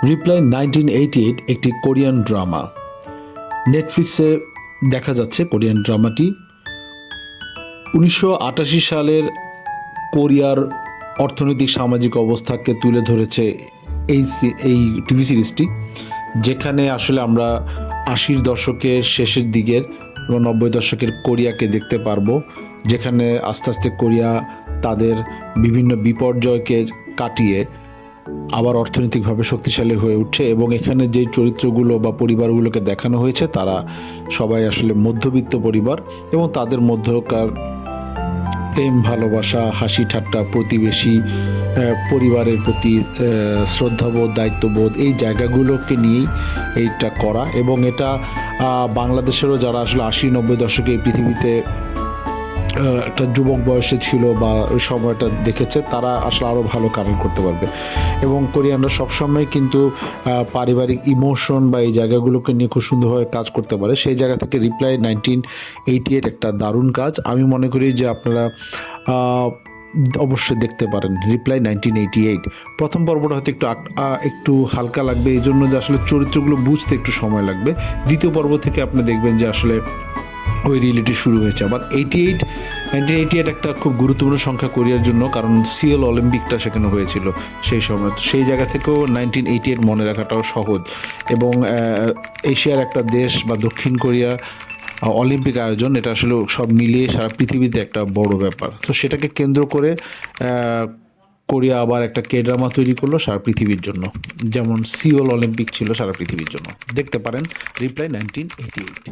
Reply 1988 একটি Korean drama. নেটফ্লিক্সে দেখা যাচ্ছে কোরিয়ান ড্রামাটি। 1988 সালের কোরিয়ার অর্থনৈতিক সামাজিক অবস্থাকে তুলে ধরেছে এই টিভি সিরিজটি, যেখানে আসলে আমরা 80 দশকের শেষের দিকের এবং 90 দশকের কোরিয়াকে দেখতে পারবো, যেখানে আস্তে আস্তে কোরিয়া তাদের বিভিন্ন বিপর্যয়কে কাটিয়ে আবার অর্থনৈতিকভাবে শক্তিশালী হয়ে উঠছে। এবং এখানে যে চরিত্রগুলো বা পরিবারগুলোকে দেখানো হয়েছে তারা সবাই আসলে মধ্যবিত্ত পরিবার, এবং তাদের মধ্যকার প্রেম, ভালোবাসা, হাসি ঠাট্টা, প্রতিবেশী, পরিবারের প্রতি শ্রদ্ধাবোধ, দায়িত্ববোধ, এই জায়গাগুলোকে নিয়েই এইটা করা। এবং এটা বাংলাদেশেরও যারা আসলে 80-90 দশকে এই পৃথিবীতে একটা যুবক বয়সে ছিল বা ওই সময়টা দেখেছে, তারা আসলে আরও ভালো কানেক্ট করতে পারবে। এবং কোরিয়ানরা সবসময় কিন্তু পারিবারিক ইমোশন বা এই জায়গাগুলোকে নিয়ে খুব সুন্দরভাবে কাজ করতে পারে। সেই জায়গা থেকে রিপ্লাই 1988 একটা দারুণ কাজ। আমি মনে করি যে আপনারা অবশ্যই দেখতে পারেন রিপ্লাই 1988। প্রথম পর্বটা হয়তো একটু হালকা লাগবে, এই জন্য যে আসলে চরিত্রগুলো বুঝতে একটু সময় লাগবে। দ্বিতীয় পর্ব থেকে আপনি দেখবেন যে আসলে ওই রিয়েলিটি শুরু হয়েছে। আবার 1988 একটা খুব গুরুত্বপূর্ণ সংখ্যা কোরিয়ার জন্য, কারণ সিওল অলিম্পিকটা সেখানে হয়েছিল সেই সময়। তো সেই জায়গা থেকেও 1988 মনে রাখাটাও সহজ। এবং এশিয়ার একটা দেশ বা দক্ষিণ কোরিয়া অলিম্পিক আয়োজন, এটা আসলে সব মিলিয়ে সারা পৃথিবীতে একটা বড় ব্যাপার। তো সেটাকে কেন্দ্র করে কোরিয়া আবার একটা কে ড্রামা তৈরি করলো সারা পৃথিবীর জন্য, যেমন সিওল অলিম্পিক ছিল সারা পৃথিবীর জন্য। দেখতে পারেন রিপ্লাই 1988।